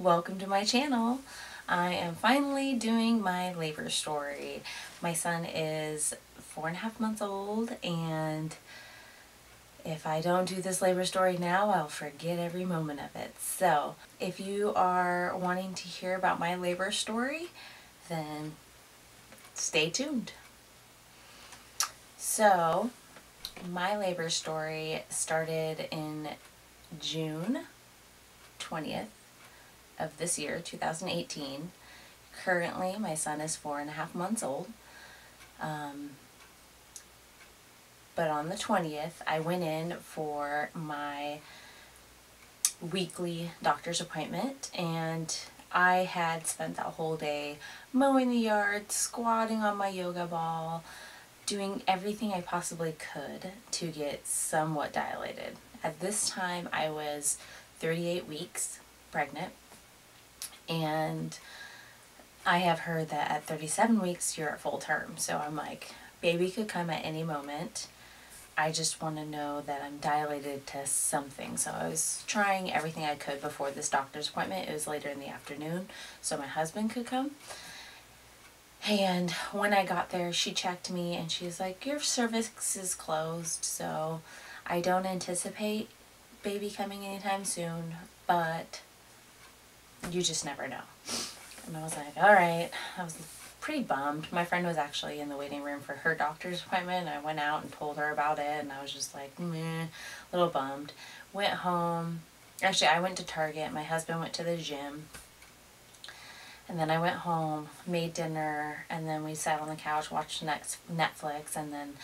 welcome to my channel. I am finally doing my labor story. My son is 4.5 months old, and if I don't do this labor story now, I'll forget every moment of it. So if you are wanting to hear about my labor story, then stay tuned. So my labor story started in June 20th of this year, 2018. Currently, my son is 4.5 months old. But on the 20th, I went in for my weekly doctor's appointment, and I had spent that whole day mowing the yard, squatting on my yoga ball, doing everything I possibly could to get somewhat dilated. At this time, I was 38 weeks pregnant, and I have heard that at 37 weeks, you're at full term. So I'm like, baby could come at any moment. I just want to know that I'm dilated to something. So I was trying everything I could before this doctor's appointment. It was later in the afternoon, so my husband could come. And when I got there, she checked me and she's like, your cervix is closed, so I don't anticipate baby coming anytime soon, but you just never know. And I was like, all right. I was pretty bummed. My friend was actually in the waiting room for her doctor's appointment, and I went out and told her about it, and I was just like, meh, a little bummed. Went home. Actually, I went to Target. My husband went to the gym. And then I went home, made dinner, and then we sat on the couch, watched Netflix, and then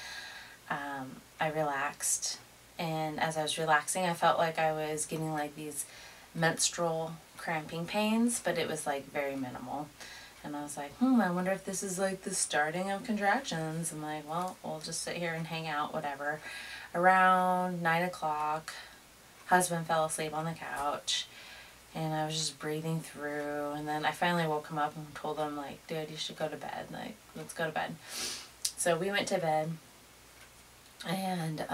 I relaxed. And as I was relaxing, I felt like I was getting like these menstrual cramping pains, but it was like very minimal. And I was like, I wonder if this is like the starting of contractions. I'm like, well, we'll just sit here and hang out, whatever. Around 9 o'clock, husband fell asleep on the couch, and I was just breathing through. And then I finally woke him up and told him, like, dude, you should go to bed. Like, let's go to bed. So we went to bed, and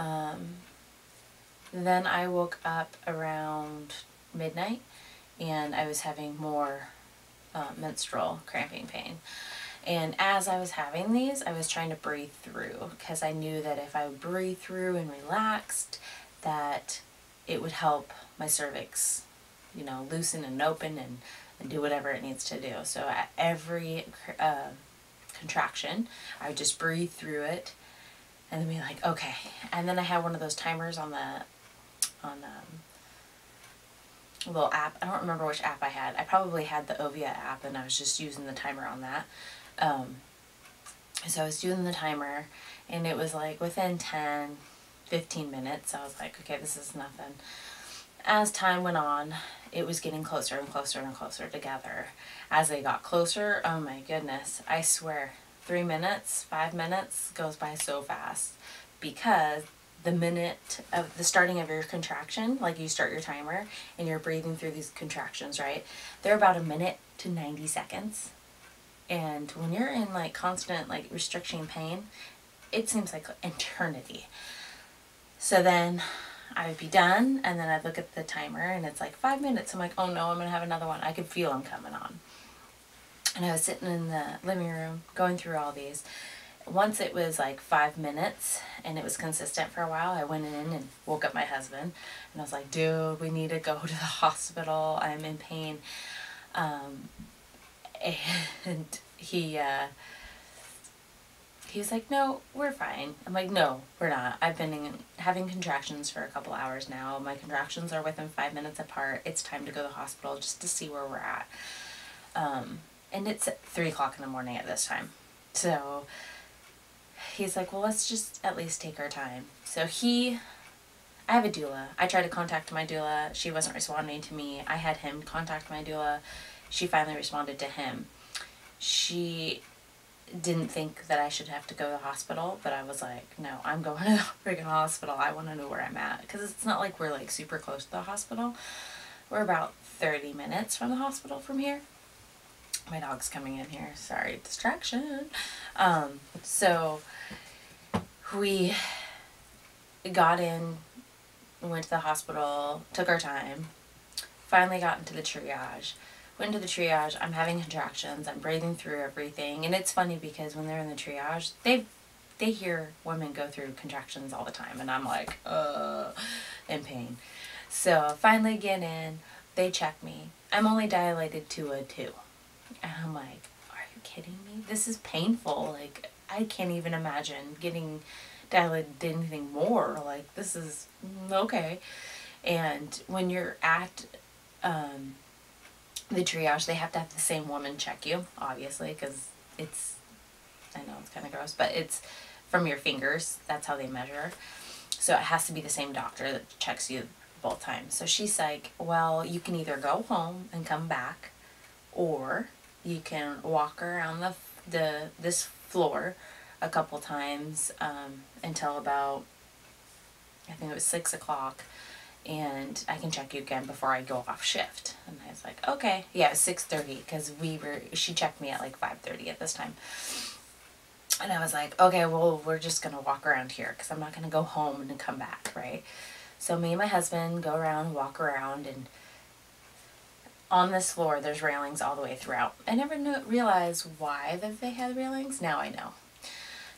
then I woke up around midnight, and I was having more menstrual cramping pain. And as I was having these, I was trying to breathe through, because I knew that if I breathed through and relaxed, that it would help my cervix, loosen and open and do whatever it needs to do. So at every contraction, I would just breathe through it and then be like, okay. And then I had one of those timers on a little app. I don't remember which app I had. I probably had the Ovia app, and I was just using the timer on that. So I was doing the timer, and it was like within 10, 15 minutes, I was like, okay, this is nothing. As time went on, it was getting closer and closer and closer together. As they got closer, oh my goodness, I swear, 3 minutes, 5 minutes goes by so fast, because the minute of the starting of your contraction, like you start your timer and you're breathing through these contractions, right? They're about 1 minute to 90 seconds. And when you're in like constant like restriction pain, it seems like eternity. So then I would be done, and then I'd look at the timer and it's like 5 minutes. I'm like, oh no, I'm gonna have another one. I could feel them coming on. And I was sitting in the living room going through all these. Once it was like 5 minutes and it was consistent for a while, I went in and woke up my husband, and I was like, dude, we need to go to the hospital. I'm in pain. And he was like, no, we're fine. I'm like, no, we're not. I've been having contractions for a couple hours now. My contractions are within 5 minutes apart. It's time to go to the hospital just to see where we're at. And it's at 3 o'clock in the morning at this time. So he's like, well, let's just at least take our time. So I have a doula. I tried to contact my doula. She wasn't responding to me. I had him contact my doula. She finally responded to him. She didn't think that I should have to go to the hospital, but I was like, no, I'm going to the freaking hospital. I want to know where I'm at, because it's not like we're like super close to the hospital. We're about 30 minutes from the hospital from here. My dog's coming in here. Sorry, distraction. So we got in, went to the hospital, took our time, finally got into the triage. Went to the triage. I'm having contractions. I'm breathing through everything. And it's funny because when they're in the triage, they hear women go through contractions all the time. And I'm like, in pain. So finally get in. They check me. I'm only dilated to a 2. And I'm like, are you kidding me? This is painful. Like, I can't even imagine getting dilated to anything more. Like, this is okay. And when you're at the triage, they have to have the same woman check you, obviously, because it's, I know it's kind of gross, but it's from your fingers. That's how they measure. So it has to be the same doctor that checks you both times. So she's like, well, you can either go home and come back, or you can walk around this floor a couple times until about, I think it was 6 o'clock, and I can check you again before I go off shift. And I was like, okay. Yeah, it was 6:30 because she checked me at like 5:30 at this time. And I was like, okay, well, we're just going to walk around here because I'm not going to go home and come back, right? So me and my husband go around, walk around, and on this floor, there's railings all the way throughout. I never realized why that they had railings. Now I know.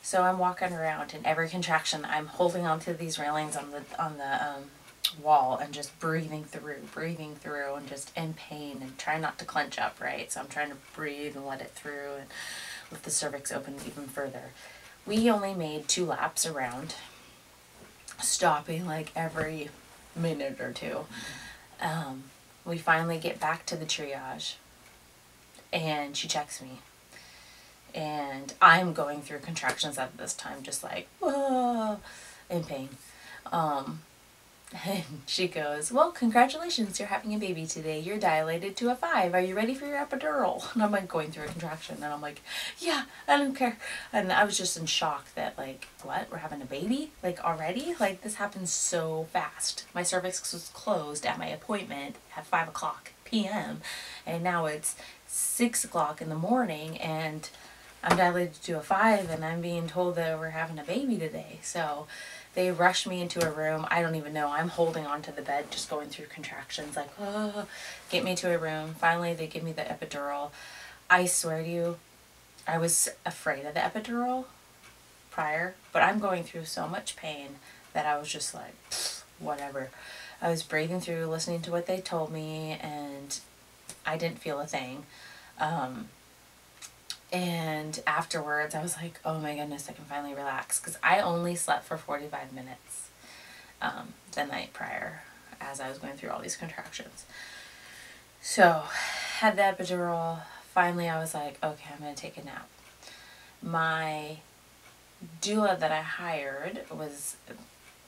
So I'm walking around, and every contraction, I'm holding onto these railings on the wall and just breathing through, and just in pain and trying not to clench up, right? So I'm trying to breathe and let it through and lift the cervix open even further. We only made 2 laps around, stopping like every minute or 2. We finally get back to the triage, and she checks me. And I'm going through contractions at this time, just like, whoa, in pain. And she goes, well, congratulations, you're having a baby today. You're dilated to a 5. Are you ready for your epidural? And I'm like going through a contraction, and I'm like, yeah, I don't care. And I was just in shock that, like, what? We're having a baby? Like, already? Like, this happened so fast. My cervix was closed at my appointment at 5 o'clock p.m. And now it's 6 o'clock in the morning, and I'm dilated to a 5, and I'm being told that we're having a baby today. So they rushed me into a room. I don't even know. I'm holding onto the bed, just going through contractions, like, oh, get me to a room. Finally, they give me the epidural. I swear to you, I was afraid of the epidural prior, but I'm going through so much pain that I was just like, whatever. I was breathing through, listening to what they told me, and I didn't feel a thing. And afterwards, I was like, oh my goodness, I can finally relax. Because I only slept for 45 minutes the night prior as I was going through all these contractions. So, had the epidural. Finally, I was like, okay, I'm going to take a nap. My doula that I hired was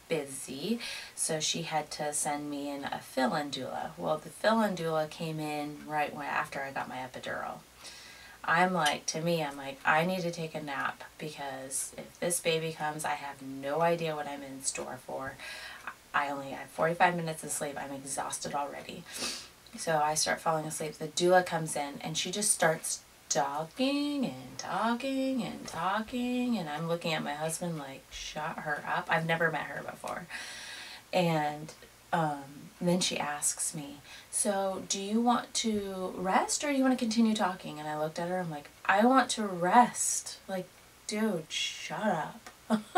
busy, so she had to send me in a fill-in doula. Well, the fill-in doula came in right after I got my epidural. I'm like, I need to take a nap, because if this baby comes, I have no idea what I'm in store for. I only had 45 minutes of sleep. I'm exhausted already. So I start falling asleep. The doula comes in, and she just starts talking and talking and talking, and I'm looking at my husband like, shut her up. I've never met her before. And then she asks me, so do you want to rest, or do you want to continue talking? And I looked at her, I'm like, I want to rest. Like, dude, shut up.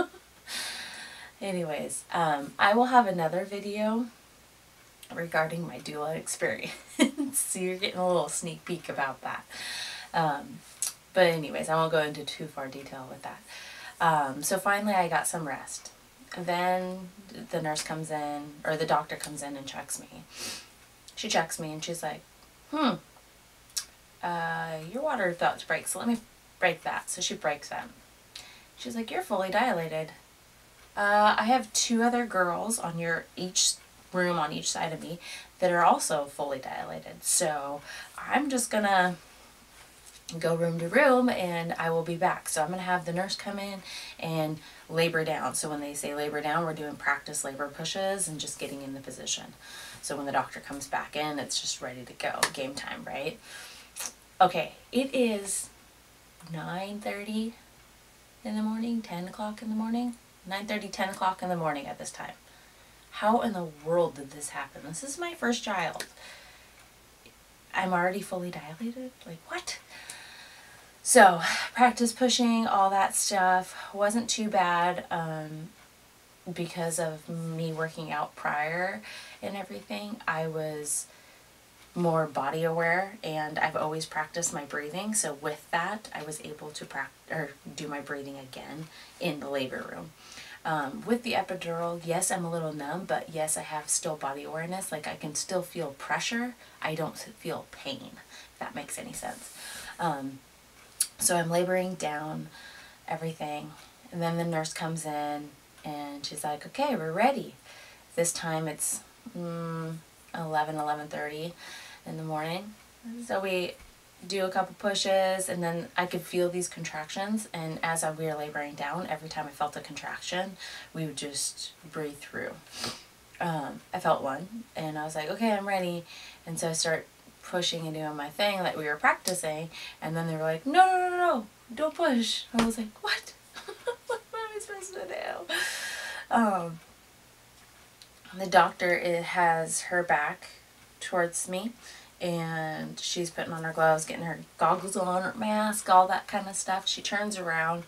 Anyways, I will have another video regarding my doula experience. So you're getting a little sneak peek about that. But anyways, I won't go into too far detail with that. So finally I got some rest. Then the nurse comes in, or the doctor comes in and checks me. She checks me and she's like, your water about to break, so let me break that. So she breaks it. She's like, you're fully dilated. I have 2 other girls on each room on each side of me that are also fully dilated. So I'm just gonna go room to room, and I will be back. So I'm going to have the nurse come in and labor down. So when they say labor down, we're doing practice labor pushes and just getting in the position. So when the doctor comes back in, it's just ready to go. Game time, right? Okay, it is 9:30 in the morning, 10 o'clock in the morning, 9:30, 10 o'clock in the morning at this time. How in the world did this happen? This is my first child. I'm already fully dilated? Like, what? So, practice pushing, all that stuff. Wasn't too bad because of me working out prior and everything. I was more body aware, and I've always practiced my breathing. So with that, I was able to do my breathing again in the labor room. With the epidural, yes, I'm a little numb, but yes, I have still body awareness. Like, I can still feel pressure. I don't feel pain, if that makes any sense. So I'm laboring down everything, and then the nurse comes in and she's like, okay, we're ready. This time it's 11:30 in the morning. So we do a couple pushes, and then I could feel these contractions, and as we were laboring down, every time I felt a contraction, we would just breathe through. I felt one, and I was like, okay, I'm ready. And so I start pushing and doing my thing that we were practicing, and then they were like, no, don't push. I was like, what? What am I supposed to do? The doctor has her back towards me, and she's putting on her gloves, getting her goggles on, her mask, all that kind of stuff. She turns around,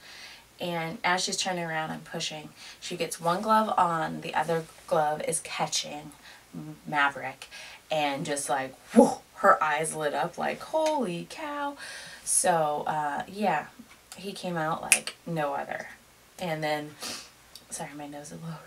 and as she's turning around and pushing, she gets one glove on, the other glove is catching Maverick, and just like, whoa, her eyes lit up like, holy cow. So, yeah, he came out like no other. And then, sorry, my nose is a little red.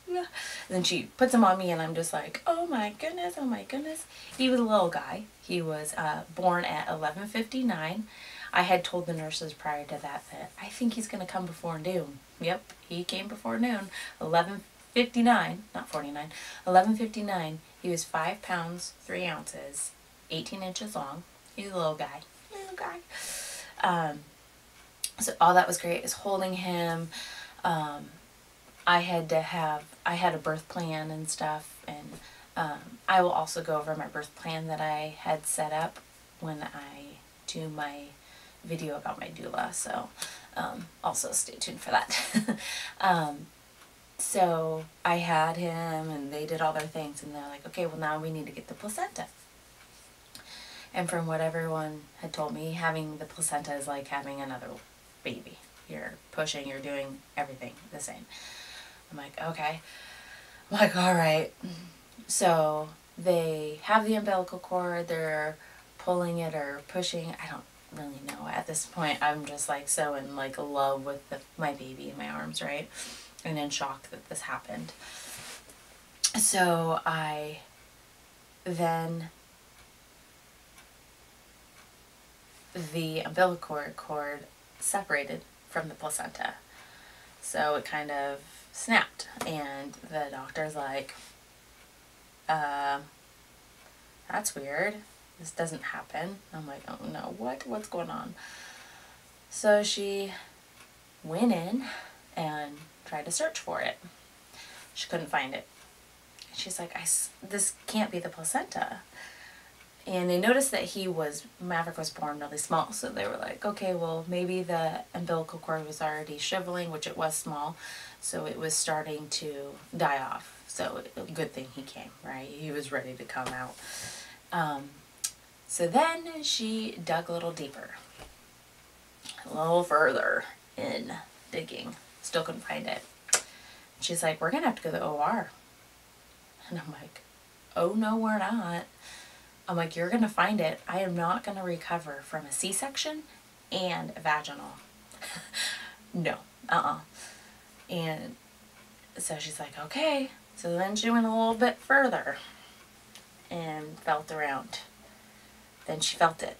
And then she puts him on me, and I'm just like, oh my goodness, oh my goodness. He was a little guy. He was born at 11:59. I had told the nurses prior to that I think he's going to come before noon. Yep, he came before noon. 11:59, not 49, 11:59. He was 5 pounds, 3 ounces, 18 inches long. He's a little guy. Little guy. So all that was great is holding him. I had a birth plan and stuff, and I will also go over my birth plan that I had set up when I do my video about my doula, so also stay tuned for that. So I had him, and they did all their things, and they're like, okay, well, now we need to get the placenta. And from what everyone had told me, having the placenta is like having another baby. You're pushing, you're doing everything the same. I'm like, okay. I'm like, all right. So they have the umbilical cord, they're pulling it or pushing. I don't really know. At this point, I'm just like so in like love with my baby in my arms, right? And in shock that this happened. So the umbilical cord separated from the placenta. So it kind of snapped, and the doctor's like, that's weird. This doesn't happen. I'm like, oh no, what's going on? So she went in and tried to search for it. She couldn't find it. She's like, this can't be the placenta. And they noticed that Maverick was born really small, so they were like, okay, well, maybe the umbilical cord was already shriveling, which it was small, so it was starting to die off. So good thing he came, right? He was ready to come out. So then she dug a little deeper, a little further in digging. Still couldn't find it. She's like, we're going to have to go to the OR. And I'm like, oh no, we're not. I'm like, you're going to find it. I am not going to recover from a C-section and a vaginal. No. And so she's like, okay. So then she went a little bit further and felt around. Then she felt it.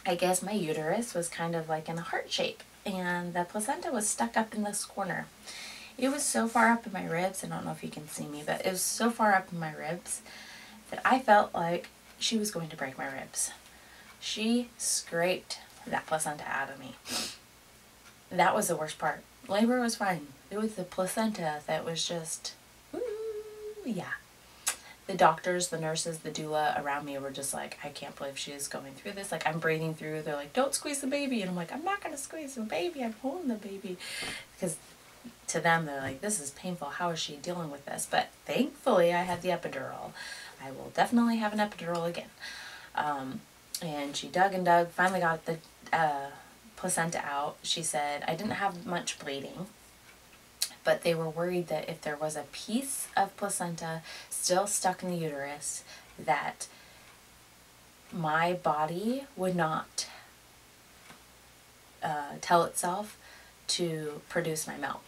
I guess my uterus was kind of like in a heart shape, and the placenta was stuck up in this corner. It was so far up in my ribs, I don't know if you can see me, but it was so far up in my ribs that I felt like she was going to break my ribs. She scraped that placenta out of me. That was the worst part. Labor was fine. It was the placenta that was just, yeah. The doctors, the nurses, the doula around me were just like, I can't believe she is going through this. Like, I'm breathing through. They're like, don't squeeze the baby. And I'm like, I'm not going to squeeze the baby. I'm holding the baby. Because to them, they're like, this is painful. How is she dealing with this? But thankfully, I had the epidural. I will definitely have an epidural again. And she dug and dug, finally got the placenta out. She said, I didn't have much bleeding, but they were worried that if there was a piece of placenta still stuck in the uterus, that my body would not tell itself to produce my milk.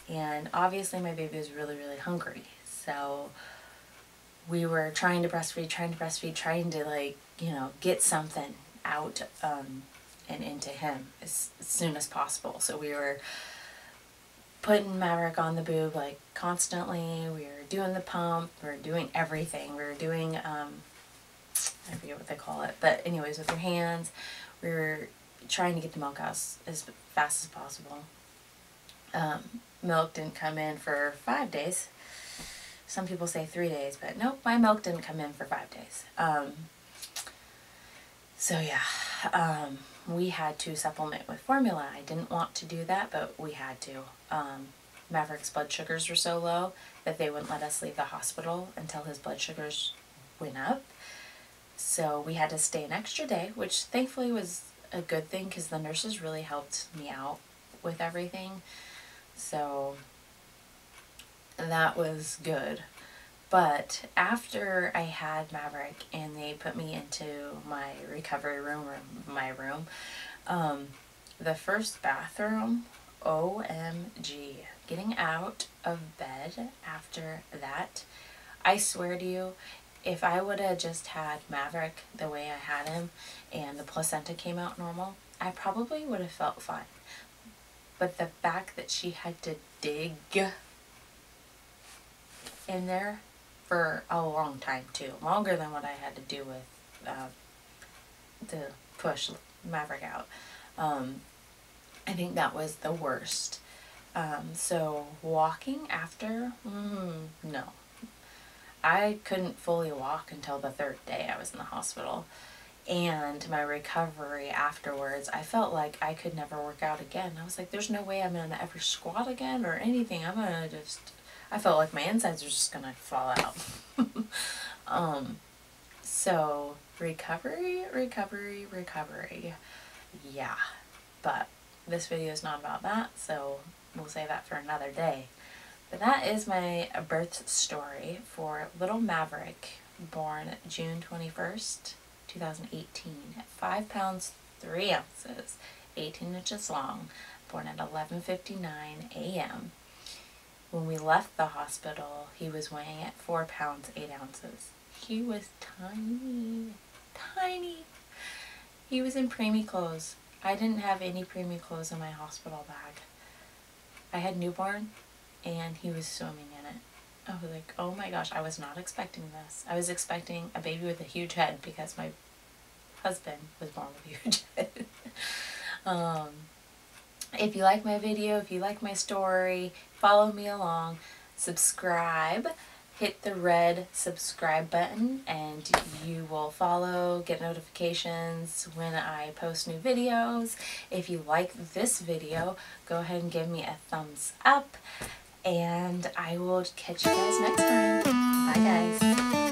And obviously my baby was really, really hungry. So we were trying to breastfeed, trying to, like, you know, get something out and into him as soon as possible. So we were putting Maverick on the boob, like, constantly. We were doing the pump. We were doing everything. We were doing, I forget what they call it. But anyways, with your hands, we were trying to get the milk out as fast as possible. Milk didn't come in for 5 days. Some people say 3 days, but nope, my milk didn't come in for 5 days. So yeah, we had to supplement with formula. I didn't want to do that, but we had to. Maverick's blood sugars were so low that they wouldn't let us leave the hospital until his blood sugars went up. So we had to stay an extra day, which thankfully was a good thing because the nurses really helped me out with everything. So that was good. But after I had Maverick and they put me into my recovery room, or my room, the first bathroom, OMG, getting out of bed after that, I swear to you, if I would have just had Maverick the way I had him and the placenta came out normal, I probably would have felt fine. But the fact that she had to dig in there for a long time too, longer than what I had to do with to push Maverick out, I think that was the worst. So walking after, no. I couldn't fully walk until the 3rd day I was in the hospital. And my recovery afterwards, I felt like I could never work out again. I was like, there's no way I'm going to ever squat again or anything. I'm going to just, I felt like my insides were just going to fall out. So recovery. Yeah, but this video is not about that, so we'll save that for another day. But that is my birth story for little Maverick, born June 21st, 2018, at 5 pounds 3 ounces, 18 inches long, born at 11:59 a.m. When we left the hospital, he was weighing at 4 pounds 8 ounces. He was tiny, tiny. He was in preemie clothes. I didn't have any preemie clothes in my hospital bag. I had newborn, and he was swimming in it. I was like, oh my gosh, I was not expecting this. I was expecting a baby with a huge head because my husband was born with a huge head. If you like my video, if you like my story, follow me along, subscribe, hit the red subscribe button, and you will follow, get notifications when I post new videos. If you like this video, go ahead and give me a thumbs up, and I will catch you guys next time. Bye guys.